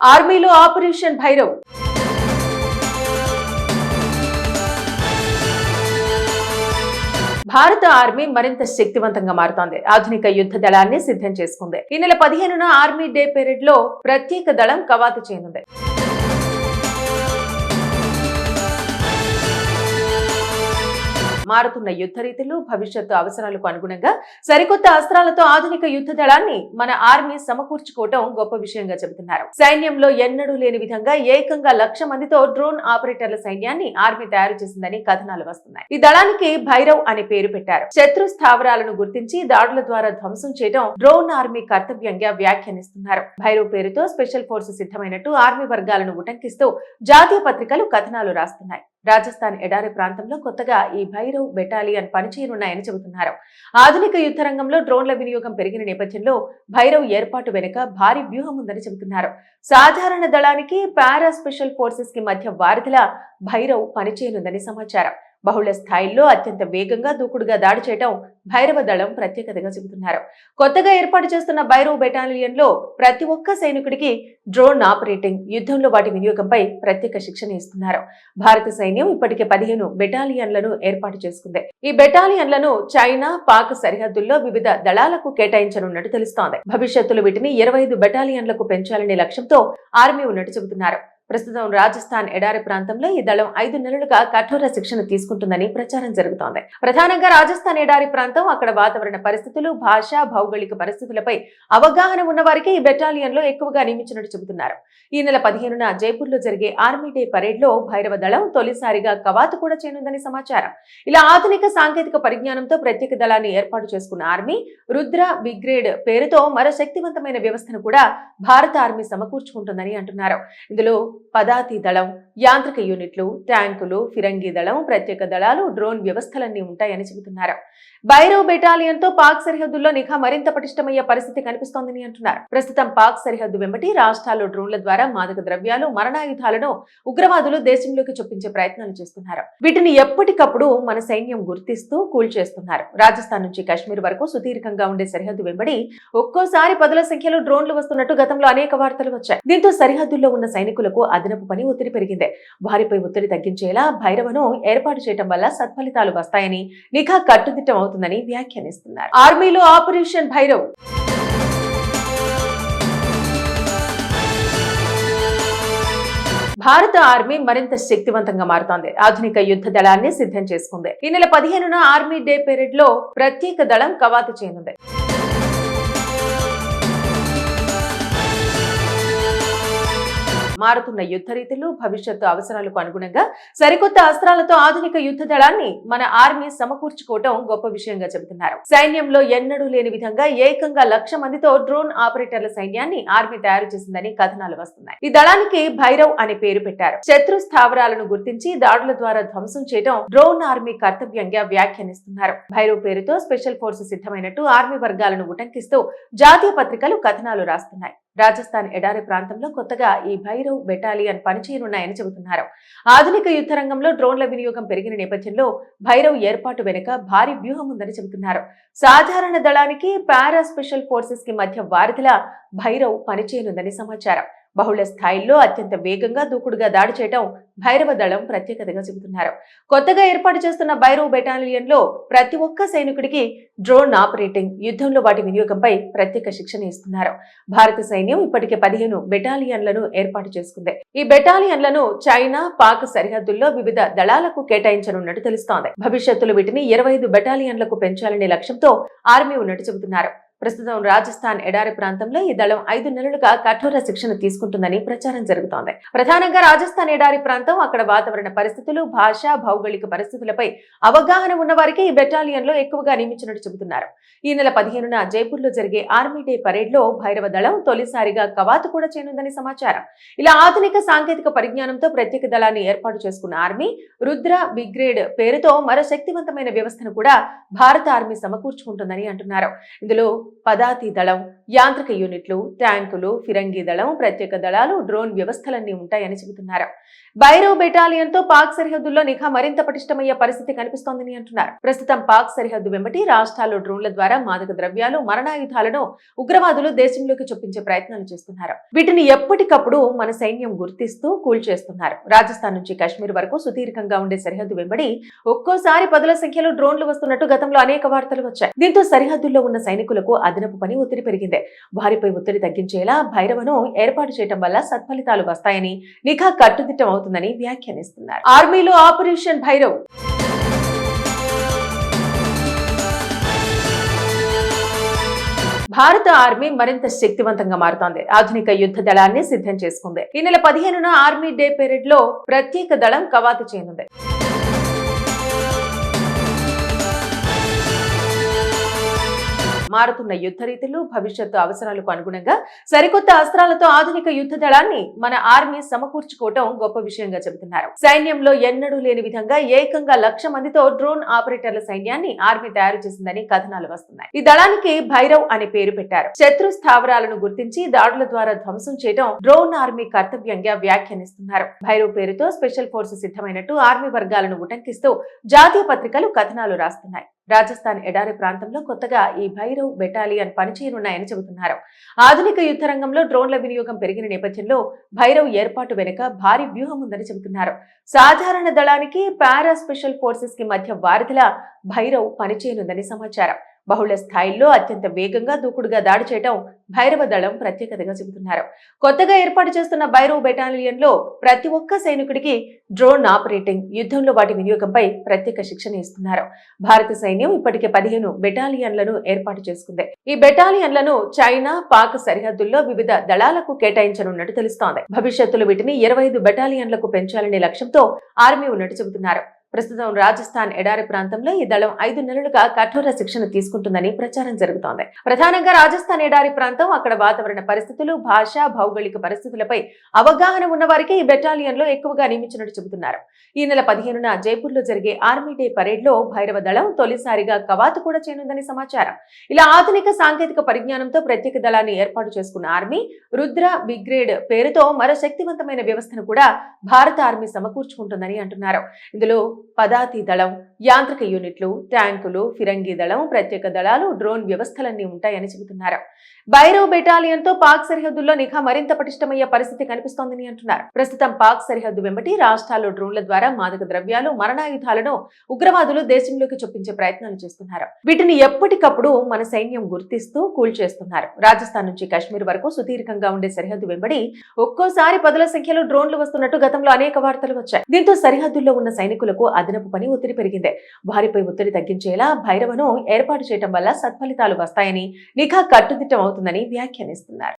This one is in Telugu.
ఆర్మీలో ఆపరేషన్ భైరవ్. భారత ఆర్మీ మరింత శక్తివంతంగా మారుతోంది. ఆధునిక యుద్ధ దళాన్ని సిద్ధం చేసుకుంది. ఈ నెల 15న ఆర్మీ డే పెరేడ్ లో ప్రత్యేక దళం కవాతు చేయనుంది. మారుతున్న యుద్ధ రీతులు, భవిష్యత్తు అవసరాలకు అనుగుణంగా సరికొత్త అస్త్రాలతో ఆధునిక యుద్ధ దళాన్ని మన ఆర్మీ సమకూర్చుకోవటం గొప్ప విషయంగా చెబుతున్నారు. సైన్యంలో ఎన్నడూ లేని విధంగా ఏకంగా 1,00,000 మందితో డ్రోన్ ఆపరేటర్ల సైన్యాన్ని ఆర్మీ తయారు చేసిందని కథనాలు వస్తున్నాయి. ఈ దళానికి భైరవ్ అనే పేరు పెట్టారు. శత్రు స్థావరాలను గుర్తించి దాడుల ద్వారా ధ్వంసం చేయడం డ్రోన్ ఆర్మీ కర్తవ్యంగా వ్యాఖ్యానిస్తున్నారు. భైరవ్ పేరుతో స్పెషల్ ఫోర్స్ సిద్ధమైనట్టు ఆర్మీ వర్గాలను ఉటంకిస్తూ జాతీయ పత్రికలు కథనాలు రాస్తున్నాయి. రాజస్థాన్ ఎడారి ప్రాంతంలో కొత్తగా ఈ భైరవ్ బెటాలియన్ పనిచేయనున్నాయని చెబుతున్నారు. ఆధునిక యుద్ధ రంగంలో డ్రోన్ల వినియోగం పెరిగిన నేపథ్యంలో భైరవ్ ఏర్పాటు వెనుక భారీ వ్యూహం ఉందని చెబుతున్నారు. సాధారణ దళానికి పారా స్పెషల్ ఫోర్సెస్ కి మధ్య వారధిలా భైరవ్ పనిచేయనుందని సమాచారం. బహుళ స్థాయిల్లో అత్యంత వేగంగా దూకుడుగా దాడి చేయడం భైరవ దళం ప్రత్యేకతగా చెబుతున్నారు. కొత్తగా ఏర్పాటు చేస్తున్న భైరవ్ బెటాలియన్ లో ప్రతి ఒక్క సైనికుడికి డ్రోన్ ఆపరేటింగ్, యుద్ధంలో వాటి వినియోగంపై ప్రత్యేక శిక్షణ ఇస్తున్నారు. భారత సైన్యం ఇప్పటికే 15 బెటాలియన్లను ఏర్పాటు చేసుకుంది. ఈ బెటాలియన్లను చైనా, పాక్ సరిహద్దుల్లో వివిధ దళాలకు కేటాయించనున్నట్టు తెలుస్తోంది. భవిష్యత్తులో వీటిని 25 బెటాలియన్లకు పెంచాలనే లక్ష్యంతో ఆర్మీ ఉన్నట్టు చెబుతున్నారు. ప్రస్తుతం రాజస్థాన్ ఎడారి ప్రాంతంలో ఈ దళం 5 నెలలుగా కఠోర శిక్షణ తీసుకుంటుందని ప్రచారం జరుగుతోంది. ప్రధానంగా రాజస్థాన్ ఎడారి ప్రాంతం, అక్కడ వాతావరణ పరిస్థితులు, భాష, భౌగోళిక పరిస్థితులపై అవగాహన ఉన్న వారికి ఈ బెటాలియన్ లో ఎక్కువగా నియమించినట్టు చెబుతున్నారు. ఈ నెల 15న జైపూర్ లో జరిగే ఆర్మీ డే పరేడ్ లో భైరవ దళం తొలిసారిగా కవాతు కూడా చేయనుందని సమాచారం. ఇలా ఆధునిక సాంకేతిక పరిజ్ఞానంతో ప్రత్యేక దళాన్ని ఏర్పాటు చేసుకున్న ఆర్మీ రుద్ర బిగ్రేడ్ పేరుతో మరో శక్తివంతమైన వ్యవస్థను కూడా భారత ఆర్మీ సమకూర్చుకుంటుందని అంటున్నారు. ఇందులో పదాతి దళం, యాంత్రిక యూనిట్లు, ట్యాంకులు, ఫిరంగి దళం, ప్రత్యేక దళాలు, డ్రోన్ వ్యవస్థలన్నీ ఉంటాయని చెబుతున్నారు. భైరవ్ బెటాలియన్ తో పాక్ సరిహద్దుల్లో నిఘా మరింత పటిష్టమయ్యే పరిస్థితి కనిపిస్తోందని అంటున్నారు. ప్రస్తుతం పాక్ సరిహద్దు వెంబటి రాష్ట్రాల్లో డ్రోన్ల ద్వారా మాదక ద్రవ్యాలు, మరణాయుధాలను ఉగ్రవాదులు దేశంలోకి చొప్పించే ప్రయత్నాలు చేస్తున్నారు. వీటిని ఎప్పటికప్పుడు మన సైన్యం గుర్తిస్తూ కూల్చేస్తున్నారు. రాజస్థాన్ నుంచి కాశ్మీర్ వరకు సుదీర్ఘంగా ఉండే సరిహద్దు వెంబడి ఒక్కోసారి 10ల సంఖ్యలో డ్రోన్లు వస్తున్నట్టు గతంలో అనేక వార్తలు వచ్చాయి. దీంతో సరిహద్దుల్లో ఉన్న సైనికులకు అదనపు పని ఒత్తిడి పెరిగింది. వారిపై ఒత్తిడి తగ్గించేలా భైరవను ఏర్పాటు చేయడం వల్ల సత్ఫలితాలు వస్తాయని, నిఘా కట్టుదిట్టం అవుతుందని వ్యాఖ్యానిస్తున్నారు. ఆర్మీలో ఆపరేషన్ భైరవ్. భారత ఆర్మీ మరింత శక్తివంతంగా మారుతోంది. ఆధునిక యుద్ధ దళాన్ని సిద్ధం చేసుకుంది. ఈ నెల 15న ఆర్మీ డే పెరేడ్ లో ప్రత్యేక దళం కవాతు చేయనుంది. మారుతున్న యుద్ధ రీతులు, భవిష్యత్తు అవసరాలకు అనుగుణంగా సరికొత్త అస్త్రాలతో ఆధునిక యుద్ధ దళాన్ని మన ఆర్మీ సమకూర్చుకోవటం గొప్ప విషయంగా చెబుతున్నారు. సైన్యంలో ఎన్నడూ లేని విధంగా ఏకంగా 1,00,000 మందితో డ్రోన్ ఆపరేటర్ల సైన్యాన్ని ఆర్మీ తయారు చేసిందని కథనాలు వస్తున్నాయి. ఈ దళానికి భైరవ్ అనే పేరు పెట్టారు. శత్రు స్థావరాలను గుర్తించి దాడుల ద్వారా ధ్వంసం చేయడం డ్రోన్ ఆర్మీ కర్తవ్యంగా వ్యాఖ్యానిస్తున్నారు. భైరవ్ పేరుతో స్పెషల్ ఫోర్స్ సిద్ధమైనట్టు ఆర్మీ వర్గాలను ఉటంకిస్తూ జాతీయ పత్రికలు కథనాలు రాస్తున్నాయి. రాజస్థాన్ ఎడారి ప్రాంతంలో కొత్తగా ఈ భైరవ్ బెటాలియన్ పనిచేయనున్నాయని చెబుతున్నారు. ఆధునిక యుద్ధ రంగంలో డ్రోన్ల వినియోగం పెరిగిన నేపథ్యంలో భైరవ్ ఏర్పాటు వెనుక భారీ వ్యూహం ఉందని చెబుతున్నారు. సాధారణ దళానికి పారా స్పెషల్ ఫోర్సెస్ కి మధ్య వారధిలా భైరవ్ పనిచేయనుందని సమాచారం. బహుళ స్థాయిల్లో అత్యంత వేగంగా దూకుడుగా దాడి చేయడం భైరవ దళం ప్రత్యేకతగా చెబుతున్నారు. కొత్తగా ఏర్పాటు చేస్తున్న భైరవ్ బెటాలియన్ లో ప్రతి ఒక్క సైనికుడికి డ్రోన్ ఆపరేటింగ్, యుద్ధంలో వాటి వినియోగంపై ప్రత్యేక శిక్షణ ఇస్తున్నారు. భారత సైన్యం ఇప్పటికే 15 బెటాలియన్లను ఏర్పాటు చేసుకుంది. ఈ బెటాలియన్లను చైనా, పాక్ సరిహద్దుల్లో వివిధ దళాలకు కేటాయించనున్నట్టు తెలుస్తోంది. భవిష్యత్తులో వీటిని 25 బెటాలియన్లకు పెంచాలనే లక్ష్యంతో ఆర్మీ ఉన్నట్టు చెబుతున్నారు. ప్రస్తుతం రాజస్థాన్ ఎడారి ప్రాంతంలో ఈ దళం 5 నెలలుగా కఠోర శిక్షణ తీసుకుంటుందని ప్రచారం జరుగుతోంది. ప్రధానంగా రాజస్థాన్ ఎడారి ప్రాంతం, అక్కడ వాతావరణ పరిస్థితులు, భాష, భౌగోళిక పరిస్థితులపై అవగాహన ఉన్న వారికి ఈ బెటాలియన్ లో ఎక్కువగా నియమించినట్టు చెబుతున్నారు. ఈ నెల 15న జైపూర్ లో జరిగే ఆర్మీ డే పరేడ్ లో భైరవ దళం తొలిసారిగా కవాతు కూడా చేయనుందని సమాచారం. ఇలా ఆధునిక సాంకేతిక పరిజ్ఞానంతో ప్రత్యేక దళాన్ని ఏర్పాటు చేసుకున్న ఆర్మీ రుద్ర బిగ్రేడ్ పేరుతో మరో శక్తివంతమైన వ్యవస్థను కూడా భారత ఆర్మీ సమకూర్చుకుంటుందని అంటున్నారు. ఇందులో పదాతి దళం, యాంత్రిక యూనిట్లు, ట్యాంకులు, ఫిరంగి దళం, ప్రత్యేక దళాలు, డ్రోన్ వ్యవస్థలన్నీ ఉంటాయని చెబుతున్నారు. భైరవ్ బెటాలియన్ తో పాక్ సరిహద్దుల్లో నిఘా మరింత పటిష్టమయ్యే పరిస్థితి కనిపిస్తోందని అంటున్నారు. ప్రస్తుతం పాక్ సరిహద్దు వెంబటి రాష్ట్రాల్లో డ్రోన్ల ద్వారా మాదక ద్రవ్యాలు, మరణాయుధాలను ఉగ్రవాదులు దేశంలోకి చొప్పించే ప్రయత్నాలు చేస్తున్నారు. వీటిని ఎప్పటికప్పుడు మన సైన్యం గుర్తిస్తూ కూల్చేస్తున్నారు. రాజస్థాన్ నుంచి కాశ్మీర్ వరకు సుదీర్ఘంగా ఉండే సరిహద్దు వెంబడి ఒక్కోసారి పదుల సంఖ్యలో డ్రోన్లు వస్తున్నట్టు గతంలో అనేక వార్తలు వచ్చాయి. దీంతో సరిహద్దుల్లో ఉన్న సైనికులకు అదనపు పని ఒత్తిడి పెరిగింది. వారిపై ఒత్తిడి తగ్గించేలా భైరవను ఏర్పాటు చేయడం వల్ల సత్ఫలితాలు వస్తాయని, నిఘా కట్టుదిట్టం అవుతుందని వ్యాఖ్యానిస్తున్నారు. ఆర్మీలో ఆపరేషన్ భైరవ్. భారత ఆర్మీ మరింత శక్తివంతంగా మారుతోంది. ఆధునిక యుద్ధ దళాన్ని సిద్ధం చేసుకుంది. ఈ నెల 15న ఆర్మీ డే పెరేడ్ లో ప్రత్యేక దళం కవాతు చేయనుంది. మారుతున్న యుద్ధ రీతులు, భవిష్యత్తు అవసరాలకు అనుగుణంగా సరికొత్త అస్త్రాలతో ఆధునిక యుద్ధ దళాన్ని మన ఆర్మీ సమకూర్చుకోవటం గొప్ప విషయంగా చెబుతున్నారు. సైన్యంలో ఎన్నడూ లేని విధంగా ఏకంగా 1,00,000 మందితో డ్రోన్ ఆపరేటర్ల సైన్యాన్ని ఆర్మీ తయారు చేసిందని కథనాలు వస్తున్నాయి. ఈ దళానికి భైరవ్ అనే పేరు పెట్టారు. శత్రు స్థావరాలను గుర్తించి దాడుల ద్వారా ధ్వంసం చేయడం డ్రోన్ ఆర్మీ కర్తవ్యంగా వ్యాఖ్యానిస్తున్నారు. భైరవ్ పేరుతో స్పెషల్ ఫోర్స్ సిద్ధమైనట్టు ఆర్మీ వర్గాలను ఉటంకిస్తూ జాతీయ పత్రికలు కథనాలు రాస్తున్నాయి. రాజస్థాన్ ఎడారి ప్రాంతంలో కొత్తగా ఈ భైరవ్ బెటాలియన్ పనిచేయనున్నాయని చెబుతున్నారు. ఆధునిక యుద్ధ రంగంలో డ్రోన్ల వినియోగం పెరిగిన నేపథ్యంలో భైరవ్ ఏర్పాటు వెనుక భారీ వ్యూహం ఉందని చెబుతున్నారు. సాధారణ దళానికి పారా స్పెషల్ ఫోర్సెస్ కి మధ్య వారధిలా భైరవ్ పనిచేయనుందని సమాచారం. బహుళ స్థాయిల్లో అత్యంత వేగంగా దూకుడుగా దాడి చేయడం భైరవ దళం ప్రత్యేకతగా చెబుతున్నారు. కొత్తగా ఏర్పాటు చేస్తున్న భైరవ్ బెటాలియన్ లో ప్రతి ఒక్క సైనికుడికి డ్రోన్ ఆపరేటింగ్, యుద్ధంలో వాటి వినియోగంపై ప్రత్యేక శిక్షణ ఇస్తున్నారు. భారత సైన్యం ఇప్పటికే 15 బెటాలియన్లను ఏర్పాటు చేసుకుంది. ఈ బెటాలియన్లను చైనా, పాక్ సరిహద్దుల్లో వివిధ దళాలకు కేటాయించనున్నట్టు తెలుస్తోంది. భవిష్యత్తులో వీటిని 25 బెటాలియన్లకు పెంచాలనే లక్ష్యంతో ఆర్మీ ఉన్నట్టు చెబుతున్నారు. ప్రస్తుతం రాజస్థాన్ ఎడారి ప్రాంతంలో ఈ దళం 5 నెలలుగా కఠోర శిక్షణ తీసుకుంటుందని ప్రచారం జరుగుతోంది. ప్రధానంగా రాజస్థాన్ ఎడారి ప్రాంతం, అక్కడ వాతావరణ పరిస్థితులు, భాష, భౌగోళిక పరిస్థితులపై అవగాహన ఉన్న వారికి ఈ బెటాలియన్ లో ఎక్కువగా నియమించినట్టు చెబుతున్నారు. ఈ నెల 15న జైపూర్ లో జరిగే ఆర్మీ డే పరేడ్ లో భైరవ దళం తొలిసారిగా కవాతు కూడా చేయనుందని సమాచారం. ఇలా ఆధునిక సాంకేతిక పరిజ్ఞానంతో ప్రత్యేక దళాన్ని ఏర్పాటు చేసుకున్న ఆర్మీ రుద్ర బిగ్రేడ్ పేరుతో మరో శక్తివంతమైన వ్యవస్థను కూడా భారత ఆర్మీ సమకూర్చుకుంటుందని అంటున్నారు. ఇందులో పదాతి దళం, యాంత్రిక యూనిట్లు, ట్యాంకులు, ఫిరంగి దళం, ప్రత్యేక దళాలు, డ్రోన్ వ్యవస్థలన్నీ ఉంటాయని చెబుతున్నారు. భైరవ్ బెటాలియన్ తో పాక్ సరిహద్దుల్లో నిఘా మరింత పటిష్టమయ్యే పరిస్థితి కనిపిస్తోందని అంటున్నారు. ప్రస్తుతం పాక్ సరిహద్దు వెంబటి రాష్ట్రాల్లో డ్రోన్ల ద్వారా మాదక ద్రవ్యాలు, మరణాయుధాలను ఉగ్రవాదులు దేశంలోకి చొప్పించే ప్రయత్నాలు చేస్తున్నారు. వీటిని ఎప్పటికప్పుడు మన సైన్యం గుర్తిస్తూ కూల్చేస్తున్నారు. రాజస్థాన్ నుంచి కాశ్మీర్ వరకు సుదీర్ఘంగా ఉండే సరిహద్దు వెంబడి ఒక్కోసారి పదుల సంఖ్యలో డ్రోన్లు వస్తున్నట్టు గతంలో అనేక వార్తలు వచ్చాయి. దీంతో సరిహద్దుల్లో ఉన్న సైనికులకు అదనపు పని ఒత్తిడి పెరిగింది. వారిపై ఒత్తిడి తగ్గించేలా భైరవను ఏర్పాటు చేయడం వల్ల సత్ఫలితాలు వస్తాయని, నిఘా కట్టుదిట్టం అవుతుందని వ్యాఖ్యానిస్తున్నారు.